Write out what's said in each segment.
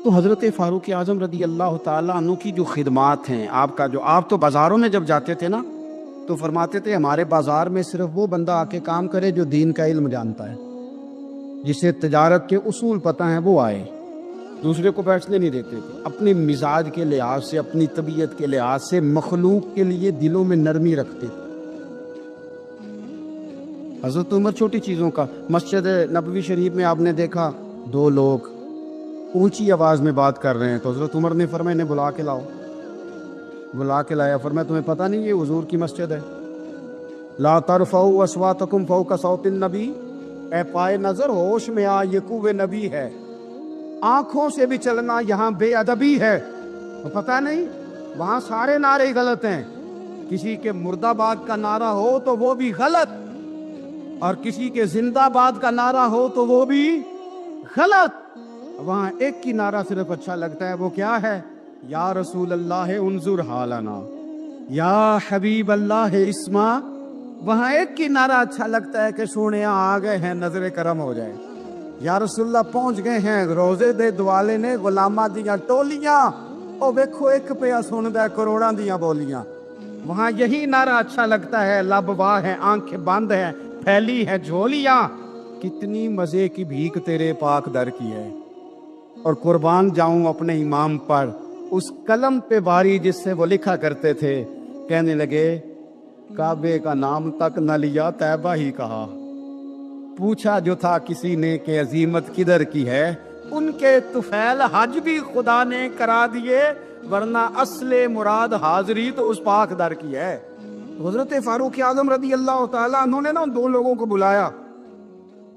تو حضرت فاروق اعظم رضی اللہ تعالیٰ عنہ کی جو خدمات ہیں، آپ تو بازاروں میں جب جاتے تھے نا تو فرماتے تھے ہمارے بازار میں صرف وہ بندہ آ کے کام کرے جو دین کا علم جانتا ہے، جسے تجارت کے اصول پتہ ہیں وہ آئے، دوسرے کو بیٹھنے نہیں دیتے تھے۔ اپنے مزاج کے لحاظ سے، اپنی طبیعت کے لحاظ سے مخلوق کے لیے دلوں میں نرمی رکھتے تھے۔ حضرت عمر چھوٹی چیزوں کا، مسجد نبوی شریف میں آپ نے دیکھا دو لوگ اونچی آواز میں بات کر رہے ہیں تو حضرت عمر نے فرمایا انہیں بلا کے لاؤ، بلا کے لایا، فرمایا تمہیں پتہ نہیں یہ حضور کی مسجد ہے؟ لا ترفعوا اصواتکم فوق صوت النبی، اے پائے نظر ہوش میں آ، یہ کوہ نبی ہے، آنکھوں سے بھی چلنا یہاں بے ادبی ہے۔ تو پتہ نہیں وہاں سارے نعرے غلط ہیں، کسی کے مرد آباد کا نعرہ ہو تو وہ بھی غلط، اور کسی کے زندہ آباد کا نعرہ ہو تو وہ بھی غلط۔ وہاں ایک کی نعرہ صرف اچھا لگتا ہے، وہ کیا ہے؟ یا رسول اللہ انظر حالنا، یا حبیب اللہ اسما۔ وہاں ایک کی نعرہ اچھا لگتا ہے کہ سونے آ گئے ہیں، نظر کرم ہو جائے، یا رسول اللہ پہنچ گئے ہیں، روزے دے دوالے نے غلامہ دیاں ٹولیاں، او ویکھو ایک پیا سندا کروڑاں دیاں بولیاں۔ وہاں یہی نعرہ اچھا لگتا ہے، لب واہ ہے، آنکھیں بند ہیں، پھیلی ہے جھولیاں، کتنی مزے کی بھیک تیرے پاک در کی ہے۔ اور قربان جاؤں اپنے امام پر، اس قلم پہ باری جس سے وہ لکھا کرتے تھے، کہنے لگے کعبے کا نام تک نہ لیا طیبہ ہی کہا، پوچھا جو تھا کسی نے کہ عظیمت کدھر کی ہے، ان کے طفیل حج بھی خدا نے کرا دیے، ورنہ اصل مراد حاضری تو اس پاک در کی ہے۔ حضرت فاروق اعظم رضی اللہ تعالیٰ عنہ نے نا ان دو لوگوں کو بلایا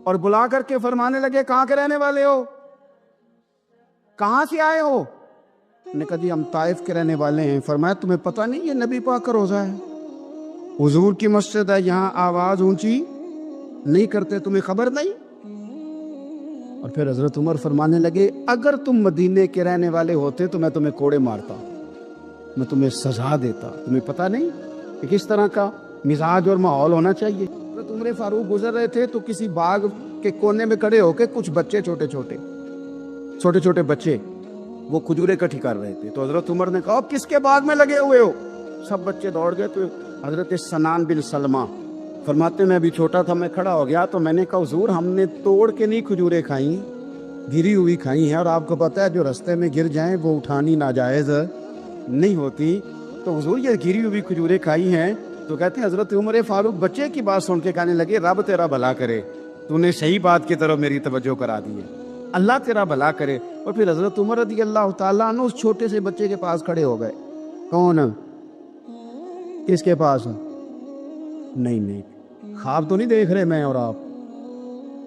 اور بلا کر کے فرمانے لگے کہاں کے رہنے والے ہو، کہاں سے آئے ہو؟ نے کہا جی ہم طائف کے رہنے والے ہیں۔ فرمایا تمہیں پتہ نہیں یہ نبی پاک کا روزہ ہے، حضور کی مسجد ہے، یہاں آواز اونچی نہیں کرتے، تمہیں خبر نہیں؟ اور پھر حضرت عمر فرمانے لگے اگر تم مدینے کے رہنے والے ہوتے تو میں تمہیں کوڑے مارتا، میں تمہیں سزا دیتا، تمہیں پتہ نہیں کہ کس طرح کا مزاج اور ماحول ہونا چاہیے۔ حضرت عمر فاروق گزر رہے تھے تو کسی باغ کے کونے میں کھڑے ہو کے کچھ بچے چھوٹے چھوٹے بچے وہ کھجوریں اکٹھی کر رہے تھے، تو حضرت عمر نے کہا کس کے باغ میں لگے ہوئے ہو؟ سب بچے دوڑ گئے، تو حضرت سنان بن سلمہ فرماتے میں ابھی چھوٹا تھا، میں کھڑا ہو گیا تو میں نے کہا حضور ہم نے توڑ کے نہیں کھجوریں کھائیں، گری ہوئی کھائی ہیں، اور آپ کو پتہ ہے جو رستے میں گر جائیں وہ اٹھانی ناجائز نہیں ہوتی، تو حضور یہ گری ہوئی کھجوریں کھائی ہیں۔ تو کہتے ہیں حضرت عمر فاروق بچے کی بات سن کے کہنے لگے رب تیرا بھلا کرے، تو نے صحیح بات کی طرف میری توجہ کرا دی ہے، اللہ تیرا بھلا کرے۔ اور پھر حضرت عمر رضی اللہ تعالیٰ عنہ اس چھوٹے سے بچے کے پاس کھڑے ہو گئے۔ کون؟ کس کے پاس؟ نہیں خواب تو نہیں دیکھ رہے میں اور آپ،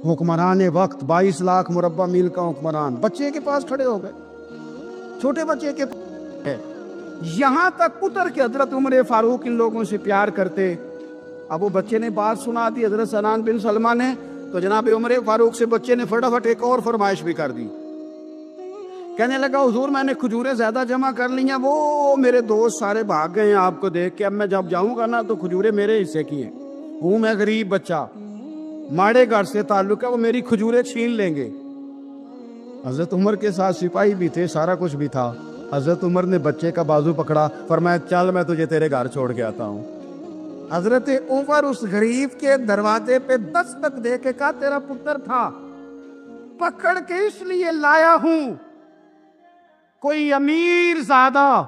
حکمران وقت 22 لاکھ مربع میل کا حکمران بچے کے پاس کھڑے ہو گئے، چھوٹے بچے کے پاس۔ یہاں تک اتر کے حضرت عمر فاروق ان لوگوں سے پیار کرتے۔ اب وہ بچے نے بات سنا دی حضرت سنان بن سلمہ نے، تو جناب عمر فاروق سے بچے نے فٹافٹ ایک اور فرمائش بھی کر دی، کہنے لگا حضور میں نے کھجوریں زیادہ جمع کر لی ہیں، وہ میرے دوست سارے بھاگ گئے ہیں آپ کو دیکھ کے، اب میں جب جاؤں گا نا تو کھجوریں میرے حصے کی ہیں، ہوں میں غریب بچہ، ماڑے گھر سے تعلق ہے، وہ میری کھجوریں چھین لیں گے۔ حضرت عمر کے ساتھ سپاہی بھی تھے، سارا کچھ بھی تھا۔ حضرت عمر نے بچے کا بازو پکڑا، فرمایا چل میں تجھے تیرے گھر چھوڑ کے آتا ہوں۔ حضرت عمر اس غریب کے دروازے پہ دستک دے کے کہا تیرا پتر تھا، پکڑ کے اس لیے لایا ہوں کوئی امیر زادہ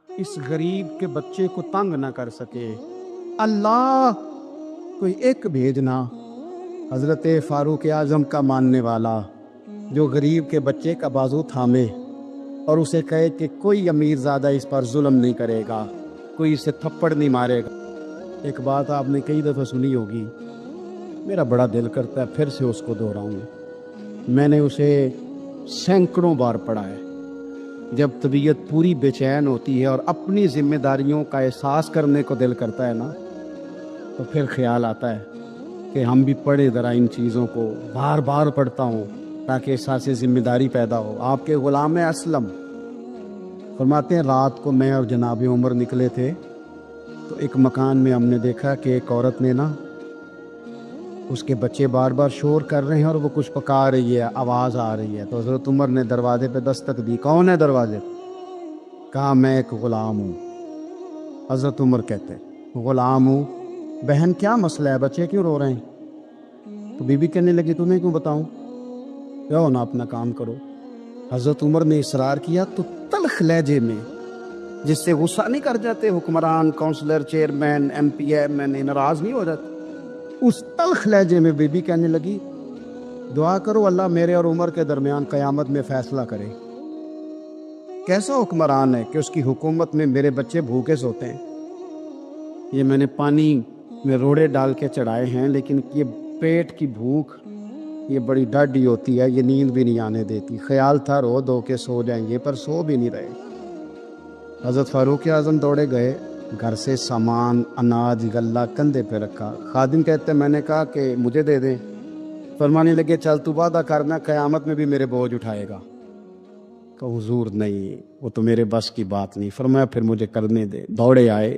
اس غریب کے بچے کو تنگ نہ کر سکے، اللہ کوئی ایک بھیجنا حضرت فاروق اعظم کا ماننے والا جو غریب کے بچے کا بازو تھامے اور اسے کہے کہ کوئی امیر زادہ اس پر ظلم نہیں کرے گا، کوئی اسے تھپڑ نہیں مارے گا۔ ایک بات آپ نے کئی دفعہ سنی ہوگی، میرا بڑا دل کرتا ہے پھر سے اس کو دہراؤں، میں نے اسے سینکڑوں بار پڑھا ہے۔ جب طبیعت پوری بے چین ہوتی ہے اور اپنی ذمہ داریوں کا احساس کرنے کو دل کرتا ہے نا، تو پھر خیال آتا ہے کہ ہم بھی پڑھے ذرا ان چیزوں کو، بار بار پڑھتا ہوں تاکہ احساس ذمہ داری پیدا ہو۔ آپ کے غلام اسلم فرماتے ہیں رات کو میں اور جناب عمر نکلے تھے تو ایک مکان میں ہم نے دیکھا کہ ایک عورت نے نا اس کے بچے بار بار شور کر رہے ہیں اور وہ کچھ پکا رہی ہے، آواز آ رہی ہے۔ تو حضرت عمر نے دروازے پہ دستک دی، کون ہے دروازے پہ؟ کہا میں ایک غلام ہوں۔ حضرت عمر کہتے ہیں غلام ہوں، بہن کیا مسئلہ ہے، بچے کیوں رو رہے ہیں؟ تو بی بی کہنے لگی تمہیں کیوں بتاؤں، جاؤ نا اپنا کام کرو۔ حضرت عمر نے اصرار کیا تو تلخ لہجے میں، جس سے غصہ نہیں کر جاتے حکمران، councillor, chairman, M P M N A ناراض نہیں ہو جاتے، اس تلخ لہجے میں بی بی کہنے لگی دعا کرو اللہ میرے اور عمر کے درمیان قیامت میں فیصلہ کرے۔ کیسا حکمران ہے کہ اس کی حکومت میں میرے بچے بھوکے سوتے ہیں؟ یہ میں نے پانی میں روڑے ڈال کے چڑھائے ہیں، لیکن یہ پیٹ کی بھوک یہ بڑی ڈاڈی ہوتی ہے، یہ نیند بھی نہیں آنے دیتی۔ خیال تھا رو دو کے سو جائیں گے، پر سو بھی نہیں رہے۔ حضرت فاروق اعظم دوڑے گئے، گھر سے سامان، اناج، غلہ کندھے پہ رکھا۔ خادم کہتے میں نے کہا کہ مجھے دے دیں، فرمانے لگے چل تو وعدہ کرنا قیامت میں بھی میرے بوجھ اٹھائے گا۔ کہ حضور نہیں، وہ تو میرے بس کی بات نہیں۔ فرمایا پھر مجھے کرنے دے۔ دوڑے آئے،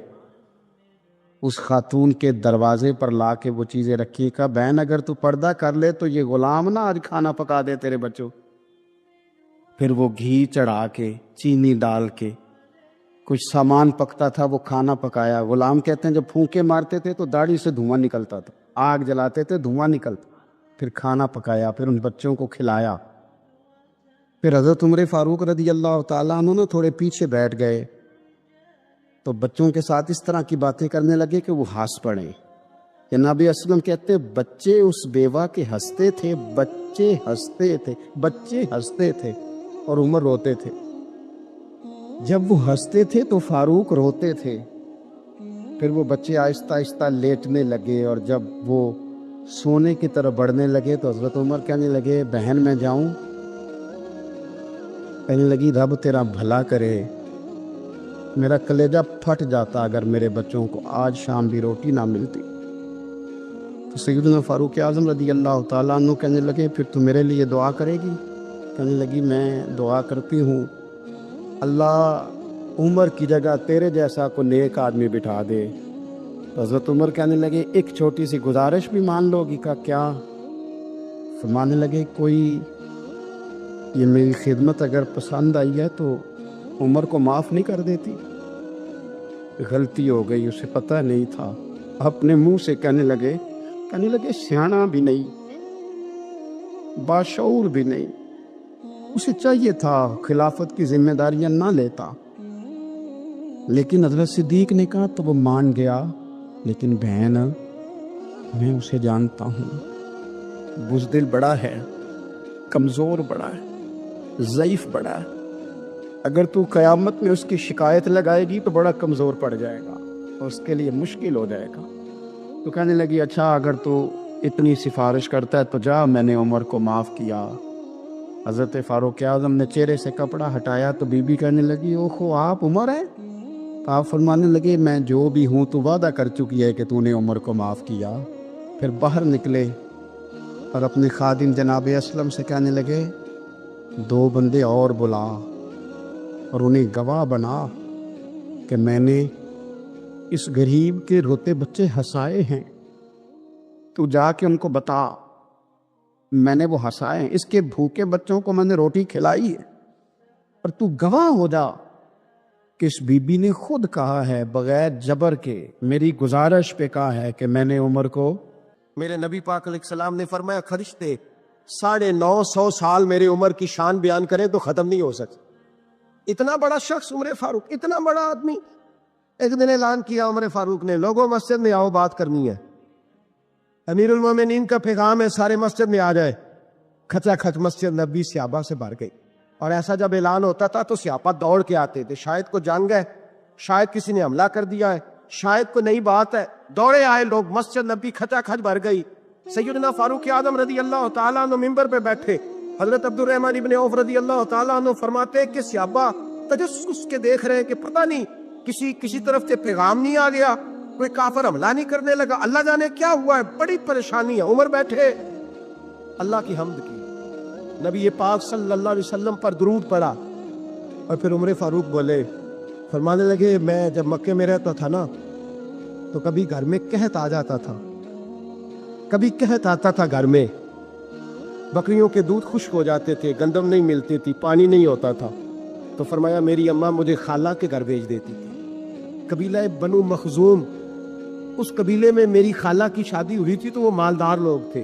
اس خاتون کے دروازے پر لا کے وہ چیزیں رکھی۔ کہا بہن اگر تو پردہ کر لے تو یہ غلام نہ آج کھانا پکا دے تیرے بچوں۔ پھر وہ گھی چڑھا کے، چینی ڈال کے، کچھ سامان پکتا تھا وہ کھانا پکایا۔ غلام کہتے ہیں جب پھونکے مارتے تھے تو داڑھی سے دھواں نکلتا تھا، آگ جلاتے تھے دھواں نکلتا، پھر کھانا پکایا، پھر ان بچوں کو کھلایا۔ پھر حضرت عمر فاروق رضی اللہ تعالیٰ عنہ تھوڑے پیچھے بیٹھ گئے تو بچوں کے ساتھ اس طرح کی باتیں کرنے لگے کہ وہ ہنس پڑے۔ جناب اسلم کہتے ہیں بچے اس بیوہ کے ہنستے تھے، بچے ہنستے تھے اور عمر روتے تھے۔ جب وہ ہنستے تھے تو فاروق روتے تھے۔ پھر وہ بچے آہستہ آہستہ لیٹنے لگے، اور جب وہ سونے کی طرف بڑھنے لگے تو حضرت عمر کہنے لگے بہن میں جاؤں؟ کہنے لگی رب تیرا بھلا کرے، میرا کلیجہ پھٹ جاتا اگر میرے بچوں کو آج شام بھی روٹی نہ ملتی۔ تو سیدنا فاروق اعظم رضی اللہ تعالیٰ عنہ کہنے لگے پھر تو میرے لیے دعا کرے گی؟ کہنے لگی میں دعا کرتی ہوں اللہ عمر کی جگہ تیرے جیسا کو نیک آدمی بٹھا دے۔ تو حضرت عمر کہنے لگے ایک چھوٹی سی گزارش بھی مان لو گی؟ کا کیا؟ فرمانے لگے کوئی یہ میری خدمت اگر پسند آئی ہے تو عمر کو معاف نہیں کر دیتی؟ غلطی ہو گئی، اسے پتہ نہیں تھا۔ اپنے منہ سے کہنے لگے سیاںا بھی نہیں، باشعور بھی نہیں، اسے چاہیے تھا خلافت کی ذمہ داریاں نہ لیتا۔ لیکن حضرت صدیق نے کہا تو وہ مان گیا، لیکن بہن میں اسے جانتا ہوں، بزدل بڑا ہے، کمزور بڑا ہے، ضعیف بڑا ہے، اگر تو قیامت میں اس کی شکایت لگائے گی تو بڑا کمزور پڑ جائے گا اور اس کے لیے مشکل ہو جائے گا۔ تو کہنے لگی اچھا اگر تو اتنی سفارش کرتا ہے تو جا، میں نے عمر کو معاف کیا۔ حضرت فاروق اعظم نے چہرے سے کپڑا ہٹایا تو بی بی کہنے لگی اوہو آپ عمر ہیں؟ تو آپ فرمانے لگے میں جو بھی ہوں تو وعدہ کر چکی ہے کہ تو نے عمر کو معاف کیا۔ پھر باہر نکلے اور اپنے خادم جناب اسلم سے کہنے لگے 2 بندے اور بلا اور انہیں گواہ بنا کہ میں نے اس غریب کے روتے بچے ہنسائے ہیں، تو جا کے ان کو بتا میں نے وہ ہنسائے ہیں، اس کے بھوکے بچوں کو میں نے روٹی کھلائی ہے، اور تو گواہ ہو جا کہ اس بی بی نے خود کہا ہے بغیر جبر کے، میری گزارش پہ کہا ہے کہ میں نے عمر کو، میرے نبی پاک علیہ السلام نے فرمایا فرشتے 950 سال میرے عمر کی شان بیان کریں تو ختم نہیں ہو سکتے۔ اتنا بڑا شخص عمر فاروق، اتنا بڑا آدمی۔ ایک دن اعلان کیا عمر فاروق نے لوگوں مسجد میں آؤ بات کرنی ہے، امیر المومنین کا پیغام ہے سارے مسجد میں آ جائے۔ کھچا کھچ مسجد نبی صحابہ سے بھر گئی، اور ایسا جب اعلان ہوتا تھا تو صحابہ دوڑ کے آتے تھے، شاید کو جنگ ہے، شاید کسی نے حملہ کر دیا ہے، شاید کوئی نئی بات ہے، دوڑے آئے لوگ، مسجد نبی کھچا کھچ بھر گئی۔ سیدنا فاروق اعظم رضی اللہ تعالیٰ عنہ ممبر پہ بیٹھے، حضرت عبد الرحمن ابن عوف رضی اللہ تعالیٰ عنہ فرماتے کہ صحابہ تجسس کے دیکھ رہے ہیں کہ پتہ نہیں کسی طرف سے پیغام نہیں آ گیا، کوئی کافر حملہ نہیں کرنے لگا، اللہ جانے کیا ہوا ہے، بڑی پریشانی ہے۔ عمر بیٹھے، اللہ کی حمد کی، نبی پاک صلی اللہ علیہ وسلم پر درود پڑا، اور پھر عمر فاروق بولے، فرمانے لگے میں جب مکے میں رہتا تھا نا تو کبھی گھر میں قحط آ جاتا تھا، کبھی قحط آتا تھا گھر میں، بکریوں کے دودھ خشک ہو جاتے تھے، گندم نہیں ملتی تھی، پانی نہیں ہوتا تھا، تو فرمایا میری اماں مجھے خالہ کے گھر بھیج دیتی تھی۔ قبیلہ بنو مخزوم، اس قبیلے میں میری خالہ کی شادی ہوئی تھی تو وہ مالدار لوگ تھے،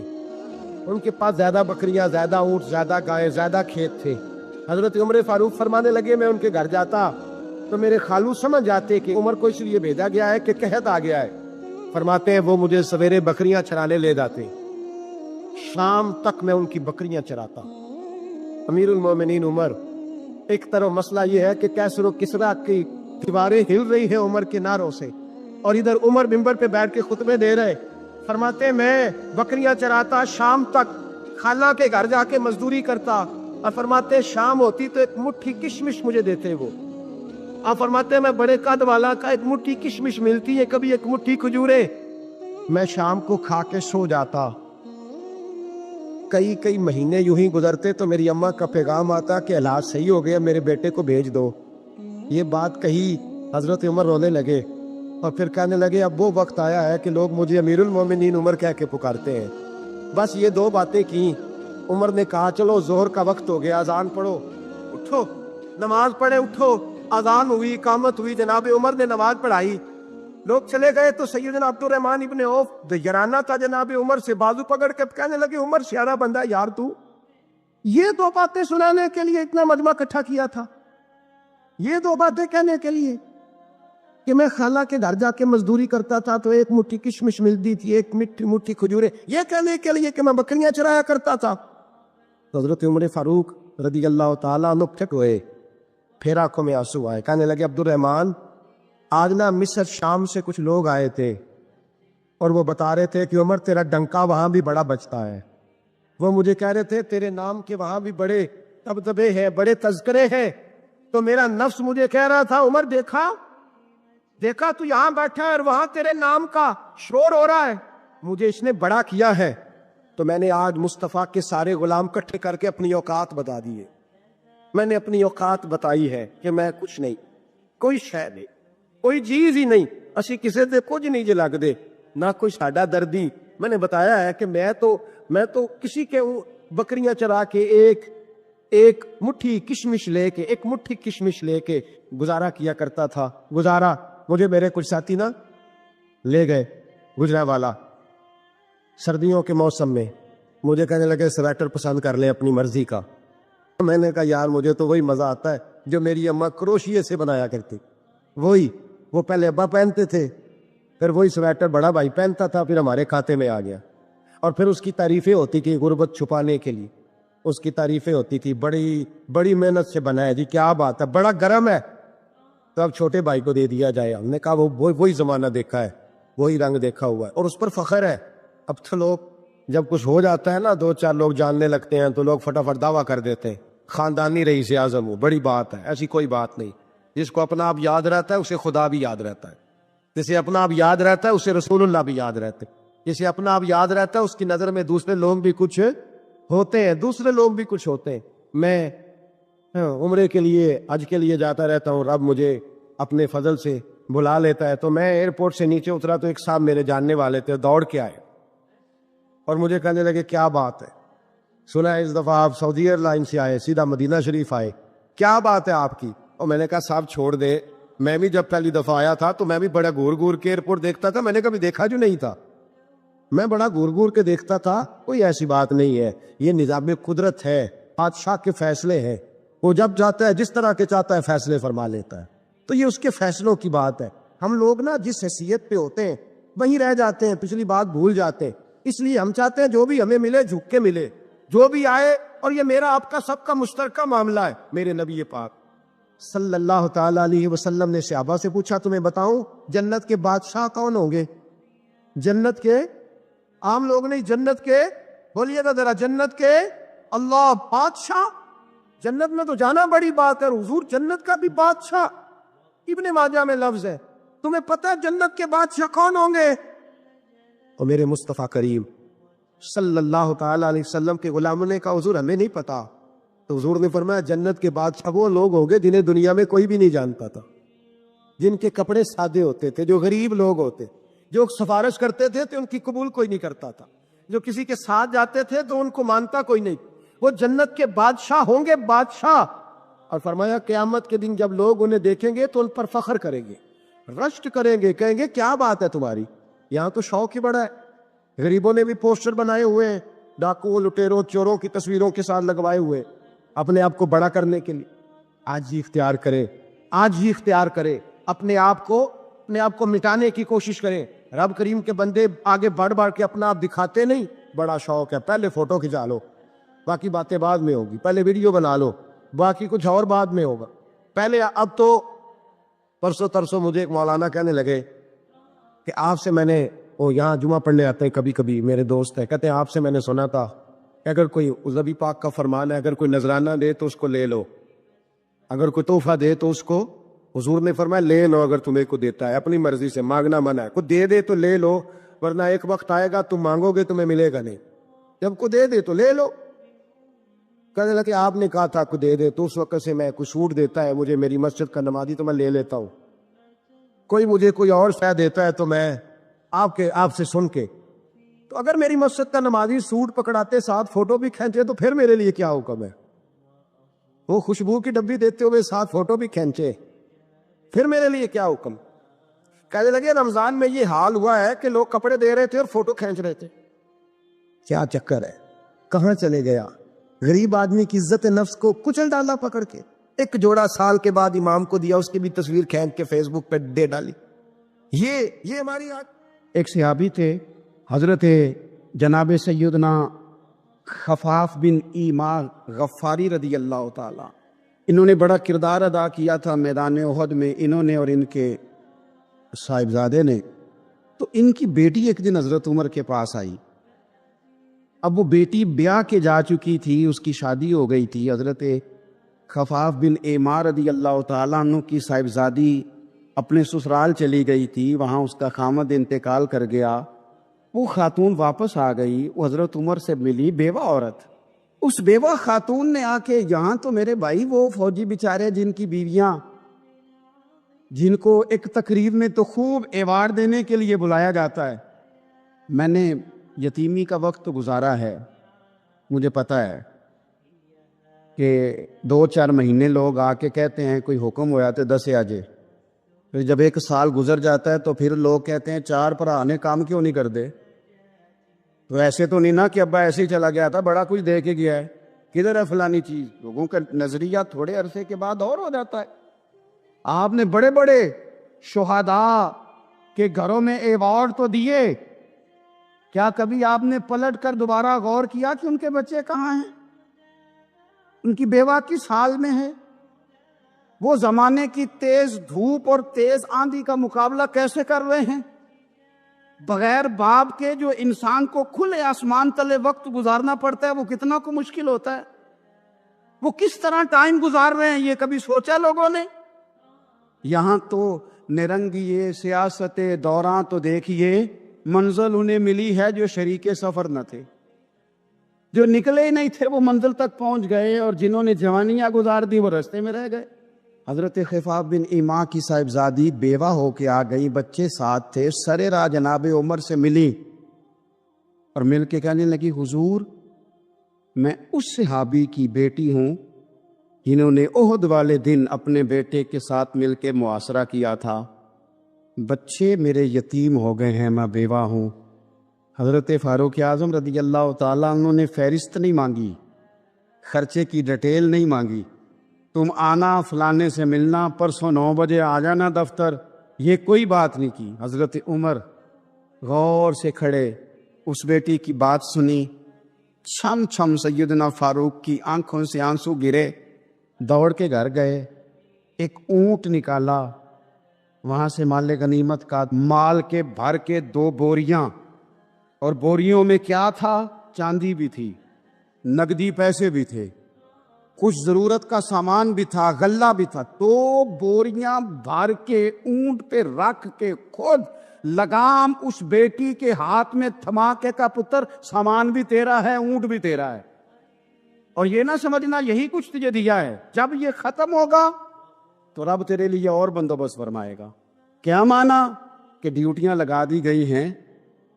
ان کے پاس زیادہ بکریاں، زیادہ اونٹ، زیادہ گائے، زیادہ کھیت تھے۔ حضرت عمر فاروق فرمانے لگے میں ان کے گھر جاتا تو میرے خالو سمجھ جاتے کہ عمر کو اس لیے بھیجا گیا ہے کہ قحط آ گیا ہے، فرماتے ہیں وہ مجھے سویرے بکریاں چرانے لے جاتے، شام تک میں ان کی بکریاں چراتا۔ امیر المومنین عمر، ایک طرف مسئلہ یہ ہے کہ کیسر و کسرا کی دیواریں ہل رہی ہیں عمر کے نعروں سے، اور ادھر عمر منبر پہ بیٹھ کے خطبے دے رہے، فرماتے ہیں میں بکریاں چراتا، شام تک خالہ کے گھر جا کے مزدوری کرتا، اور فرماتے ہیں شام ہوتی تو ایک مٹھی کشمش مجھے دیتے وہ، آپ فرماتے ہیں میں بڑے قد والا کا ایک مٹھی کشمش ملتی ہے، کبھی ایک مٹھی کھجورے، میں شام کو کھا کے سو جاتا۔ کئی مہینے یوں ہی گزرتے تو میری اماں کا پیغام آتا کہ علاج صحیح ہو گیا، میرے بیٹے کو بھیج دو۔ یہ بات کہی، حضرت عمر رونے لگے اور پھر کہنے لگے اب وہ وقت آیا ہے کہ لوگ مجھے امیر المومنین عمر کہہ کے پکارتے ہیں۔ بس یہ دو باتیں کی، عمر نے کہا چلو ظہر کا وقت ہو گیا، اذان پڑھو، اٹھو نماز پڑھے، اٹھو، اذان ہوئی، اقامت ہوئی، جناب عمر نے نماز پڑھائی، لوگ چلے گئے تو سیدنا عبد الرحمن ابن عوف دیگرانہ تھا جناب عمر سے، بازو پکڑ کے کہنے لگے عمر سیارہ بندہ یار تو یہ دو باتیں سنانے کے لیے اتنا مجمع اکٹھا کیا تھا، یہ دو باتیں کہنے کے لیے کہ میں خالہ کے گھر جا کے مزدوری کرتا تھا تو ایک مٹھی کشمش ملتی تھی، ایک مٹھی کھجورے، یہ کہنے کے لیے کہ میں بکریاں چرایا کرتا تھا۔ تو حضرت عمر فاروق رضی اللہ تعالیٰ عنہ پھٹ ہوئے، پھر آنکھوں میں آنسو آئے، کہنے لگے عبد الرحمن آج نا مصر شام سے کچھ لوگ آئے تھے اور وہ بتا رہے تھے کہ عمر تیرا ڈنکا وہاں بھی بڑا بجتا ہے، وہ مجھے کہہ رہے تھے تیرے نام کے وہاں بھی بڑے دبدبے ہیں، بڑے تذکرے ہیں، تو میرا نفس مجھے کہہ رہا تھا عمر دیکھا تو یہاں بیٹھا ہے اور وہاں تیرے نام کا شور ہو رہا ہے، مجھے اس نے بڑا کیا ہے، تو میں نے آج مصطفیٰ کے سارے غلام کٹھے کر کے اپنی اوقات بتا دیے، میں نے اپنی اوقات بتائی ہے کہ میں کچھ نہیں، کوئی شے نہیں، کوئی چیز ہی نہیں، اسی کسی دے کچھ نہیں جے لگ دے، نہ کوئی ساڈا دردی، میں نے بتایا ہے کہ میں تو کسی کے بکریاں چرا کے ایک مٹھی کشمش لے کے گزارا کیا کرتا تھا، گزارا مجھے میرے کچھ ساتھی نا لے گئے گجرا والا سردیوں کے موسم میں، مجھے کہنے لگے سویٹر پسند کر لیں اپنی مرضی کا، میں نے کہا یار مجھے تو وہی مزہ آتا ہے جو میری اماں کروشیے سے بنایا کرتی، وہ پہلے ابا پہنتے تھے، پھر وہی سویٹر بڑا بھائی پہنتا تھا، پھر ہمارے کھاتے میں آ گیا، اور پھر اس کی تعریفیں ہوتی تھی غربت چھپانے کے لیے، اس کی تعریفیں ہوتی تھی بڑی بڑی محنت سے بنا ہے جی، کیا بات ہے، بڑا گرم ہے، تو اب چھوٹے بھائی کو دے دیا جائے، ہم نے کہا وہی زمانہ دیکھا ہے، وہی رنگ دیکھا ہوا ہے، اور اس پر فخر ہے۔ اب تو لوگ جب کچھ ہو جاتا ہے نا، دو چار لوگ جاننے لگتے ہیں تو لوگ فٹافٹ دعویٰ کر دیتے ہیں خاندانی رئیس اعظم ہو، بڑی بات ہے، ایسی کوئی بات نہیں، جس کو اپنا آپ یاد رہتا ہے اسے خدا بھی یاد رہتا ہے، جسے اپنا آپ یاد رہتا ہے اسے رسول اللہ بھی یاد رہتے، جسے اپنا آپ یاد رہتا ہے اس کی نظر میں دوسرے لوگ بھی کچھ ہوتے ہیں، میں عمرے کے لیے حج کے لیے جاتا رہتا ہوں، رب مجھے اپنے فضل سے بلا لیتا ہے، تو میں ایئرپورٹ سے نیچے اترا تو ایک صاحب میرے جاننے والے تھے، دوڑ کے آئے اور مجھے کہنے لگے کیا بات ہے، سنا اس دفعہ آپ سعودی ایئر لائن سے آئے، سیدھا مدینہ شریف آئے، کیا بات ہے آپ کی؟ اور میں نے کہا صاحب چھوڑ دے، میں بھی جب پہلی دفعہ آیا تھا تو میں بھی بڑا گور کے ایئرپورٹ دیکھتا تھا، میں نے کبھی دیکھا جو نہیں تھا، میں بڑا گور کے دیکھتا تھا، کوئی ایسی بات نہیں ہے، یہ نظام قدرت ہے، بادشاہ کے فیصلے ہیں، وہ جب چاہتا ہے جس طرح کے چاہتا ہے فیصلے فرما لیتا ہے، تو یہ اس کے فیصلوں کی بات ہے، ہم لوگ نا جس حیثیت پہ ہوتے ہیں وہیں رہ جاتے ہیں، پچھلی بات بھول جاتے ہیں، اس لیے ہم چاہتے ہیں جو بھی ہمیں ملے جھک کے ملے، جو بھی آئے، اور یہ میرا آپ کا سب کا مشترکہ معاملہ ہے۔ میرے نبی پاک صلی اللہ تعالیٰ علیہ وسلم نے صحابہ سے پوچھا تمہیں بتاؤں جنت کے بادشاہ کون ہوں گے؟ جنت کے عام لوگ نہیں، جنت کے، بولیے گا ذرا، جنت کے اللہ بادشاہ، جنت میں تو جانا بڑی بات ہے، حضور جنت کا بھی بادشاہ، ابن ماجہ میں لفظ ہے، تمہیں پتہ ہے جنت کے بادشاہ کون ہوں گے؟ اور میرے مصطفیٰ کریم صلی اللہ تعالیٰ علیہ وسلم کے غلاموں نے کہا حضور ہمیں نہیں پتا، تو حضور نے فرمایا جنت کے بادشاہ وہ لوگ ہوں گے جنہیں دنیا میں کوئی بھی نہیں جانتا تھا، جن کے کپڑے سادے ہوتے تھے، جو غریب لوگ ہوتے، جو سفارش کرتے تھے تو ان کی قبول کوئی نہیں کرتا تھا، جو کسی کے ساتھ جاتے تھے تو ان کو مانتا کوئی نہیں. وہ جنت کے بادشاہ ہوں گے, بادشاہ. اور فرمایا قیامت کے دن جب لوگ انہیں دیکھیں گے تو ان پر فخر کریں گے, رشک کریں گے, کہیں گے کیا بات ہے تمہاری, یہاں تو شوق ہی بڑا ہے. غریبوں نے بھی پوسٹر بنائے ہوئے ہیں, ڈاکوؤں, لٹیروں, چوروں کی تصویروں کے ساتھ لگوائے ہوئے, اپنے آپ کو بڑا کرنے کے لیے. آج ہی اختیار کرے, آج ہی اختیار کرے, اپنے آپ کو مٹانے کی کوشش کرے. رب کریم کے بندے آگے بڑھ بڑھ کے اپنا آپ دکھاتے نہیں. بڑا شوق ہے, پہلے فوٹو کھنچا لو, باقی باتیں بعد میں ہوگی. پہلے ویڈیو بنا لو, باقی کچھ اور بعد میں ہوگا. پہلے اب تو پرسوں ترسوں مجھے ایک مولانا کہنے لگے کہ آپ سے میں نے, وہ یہاں جمعہ پڑھنے آتے ہیں کبھی کبھی, میرے دوست ہیں, کہتے ہیں آپ سے میں نے سنا تھا کہ اگر کوئی نبی پاک کا فرمان ہے, اگر کوئی نذرانہ دے تو اس کو لے لو, اگر کوئی تحفہ دے تو اس کو, حضور نے فرمایا لے لو, اگر تمہیں کو دیتا ہے اپنی مرضی سے, مانگنا منع ہے. کوئی دے دے تو لے لو, ورنہ ایک وقت آئے گا تم مانگو گے تمہیں ملے گا نہیں. جب کو دے دے تو لے لو. کہنے لگا کہ آپ نے کہا تھا کو دے دے, تو اس وقت سے میں کوئی چھوٹ دیتا ہے مجھے میری مسجد کا نمازی تو میں لے لیتا ہوں, کوئی مجھے کوئی اور شے دیتا ہے تو میں آپ سے سن کے. تو اگر میری مسجد کا نمازی سوٹ پکڑاتے ساتھ فوٹو بھی کھینچے تو پھر میرے لیے کیا حکم ہے. وہ خوشبو کی ڈبی دیتے ہوئے ساتھ فوٹو بھی کھینچے, پھر میرے لیے کیا حکم. کہنے لگے رمضان میں یہ حال ہوا ہے کہ لوگ کپڑے دے رہے تھے اور فوٹو کھینچ رہے تھے. کیا چکر ہے, کہاں چلے گیا. غریب آدمی کی عزت نفس کو کچل ڈالا پکڑ کے. ایک جوڑا سال کے بعد امام کو دیا, اس کی بھی تصویر کھینچ کے فیس بک پہ دے ڈالی. یہ ہماری آج. ایک صحابی تھے حضرت جناب سیدنا خفاف بن ایما غفاری رضی اللہ تعالی. انہوں نے بڑا کردار ادا کیا تھا میدان احد میں, انہوں نے اور ان کے صاحبزادے نے. تو ان کی بیٹی ایک دن حضرت عمر کے پاس آئی. اب وہ بیٹی بیاہ کے جا چکی تھی, اس کی شادی ہو گئی تھی. حضرت خفاف بن ایما رضی اللہ تعالیٰ عنہ کی صاحبزادی اپنے سسرال چلی گئی تھی, وہاں اس کا خامد انتقال کر گیا. وہ خاتون واپس آ گئی, وہ حضرت عمر سے ملی, بیوہ عورت. اس بیوہ خاتون نے آ کے, یہاں تو میرے بھائی وہ فوجی بیچارے جن کی بیویاں, جن کو ایک تقریب میں تو خوب ایوارڈ دینے کے لیے بلایا جاتا ہے, میں نے یتیمی کا وقت تو گزارا ہے, مجھے پتہ ہے کہ 2-4 مہینے لوگ آ کے کہتے ہیں کوئی حکم ہوا تو 10 آجے, پھر جب 1 سال گزر جاتا ہے تو پھر لوگ کہتے ہیں 4 پرانے کام کیوں نہیں کر دے. تو ایسے تو نہیں نا کہ ابا ایسے ہی چلا گیا تھا, بڑا کچھ دے کے گیا ہے, کدھر ہے فلانی چیز. لوگوں کا نظریہ تھوڑے عرصے کے بعد اور ہو جاتا ہے. آپ نے بڑے بڑے شہداء کے گھروں میں ایوارڈ تو دیے, کیا کبھی آپ نے پلٹ کر دوبارہ غور کیا کہ ان کے بچے کہاں ہیں, ان کی بیوہ کس حال میں ہے, وہ زمانے کی تیز دھوپ اور تیز آندھی کا مقابلہ کیسے کر رہے ہیں, بغیر باپ کے جو انسان کو کھلے آسمان تلے وقت گزارنا پڑتا ہے وہ کتنا کو مشکل ہوتا ہے, وہ کس طرح ٹائم گزار رہے ہیں, یہ کبھی سوچا لوگوں نے. یہاں تو نرنگیے سیاست دوراں تو دیکھیے منزل انہیں ملی ہے جو شریک سفر نہ تھے, جو نکلے ہی نہیں تھے وہ منزل تک پہنچ گئے, اور جنہوں نے جوانیاں گزار دی وہ رستے میں رہ گئے. حضرت خفاف بن ایما کی صاحبزادی بیوہ ہو کے آ گئی, بچے ساتھ تھے, سرے راہ جناب عمر سے ملی اور مل کے کہنے لگی حضور میں اس صحابی کی بیٹی ہوں جنہوں نے احد والے دن اپنے بیٹے کے ساتھ مل کے معاشرہ کیا تھا, بچے میرے یتیم ہو گئے ہیں, میں بیوہ ہوں. حضرت فاروق اعظم رضی اللہ تعالیٰ عنہ نے فہرست نہیں مانگی, خرچے کی ڈیٹیل نہیں مانگی, تم آنا فلانے سے ملنا, پرسوں 9 بجے آ جانا دفتر, یہ کوئی بات نہیں کی. حضرت عمر غور سے کھڑے, اس بیٹی کی بات سنی, چھم چھم سیدنا فاروق کی آنکھوں سے آنسو گرے, دوڑ کے گھر گئے, ایک اونٹ نکالا, وہاں سے مال غنیمت کا مال کے بھر کے 2 بوریاں, اور بوریوں میں کیا تھا, چاندی بھی تھی, نقدی پیسے بھی تھے, کچھ ضرورت کا سامان بھی تھا, غلہ بھی تھا. 2 بوریاں بھر کے اونٹ پہ رکھ کے خود لگام اس بیٹی کے ہاتھ میں تھما کے کا پتر سامان بھی تیرا ہے, اونٹ بھی تیرا ہے, اور یہ نہ سمجھنا یہی کچھ تجھے دیا ہے, جب یہ ختم ہوگا تو رب تیرے لیے اور بندوبست فرمائے گا. کیا مانا کہ ڈیوٹیاں لگا دی گئی ہیں,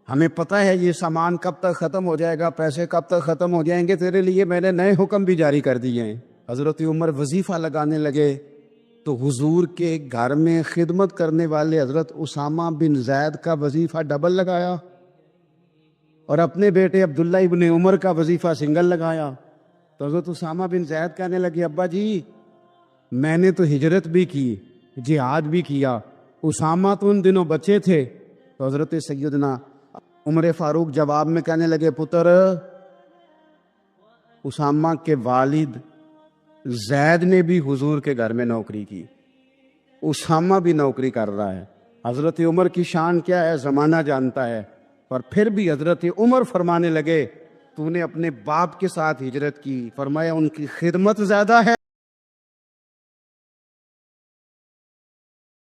ہمیں پتہ ہے یہ سامان کب تک ختم ہو جائے گا، پیسے کب تک ختم ہو جائیں گے، تیرے لیے میں نے نئے حکم بھی جاری کر دیے ہیں۔ حضرت عمر وظیفہ لگانے لگے تو حضور کے گھر میں خدمت کرنے والے حضرت اسامہ بن زید کا وظیفہ ڈبل لگایا اور اپنے بیٹے عبداللہ ابن عمر کا وظیفہ سنگل لگایا۔ تو حضرت اسامہ بن زید کہنے لگے ابا جی میں نے تو ہجرت بھی کی، جہاد بھی کیا، اسامہ تو ان دنوں بچے تھے۔ تو حضرت سیدنا عمر فاروق جواب میں کہنے لگے پتر، اسامہ کے والد زید نے بھی حضور کے گھر میں نوکری کی، اسامہ بھی نوکری کر رہا ہے۔ حضرت عمر کی شان کیا ہے زمانہ جانتا ہے، پر پھر بھی حضرت عمر فرمانے لگے تو نے اپنے باپ کے ساتھ ہجرت کی، فرمایا ان کی خدمت زیادہ ہے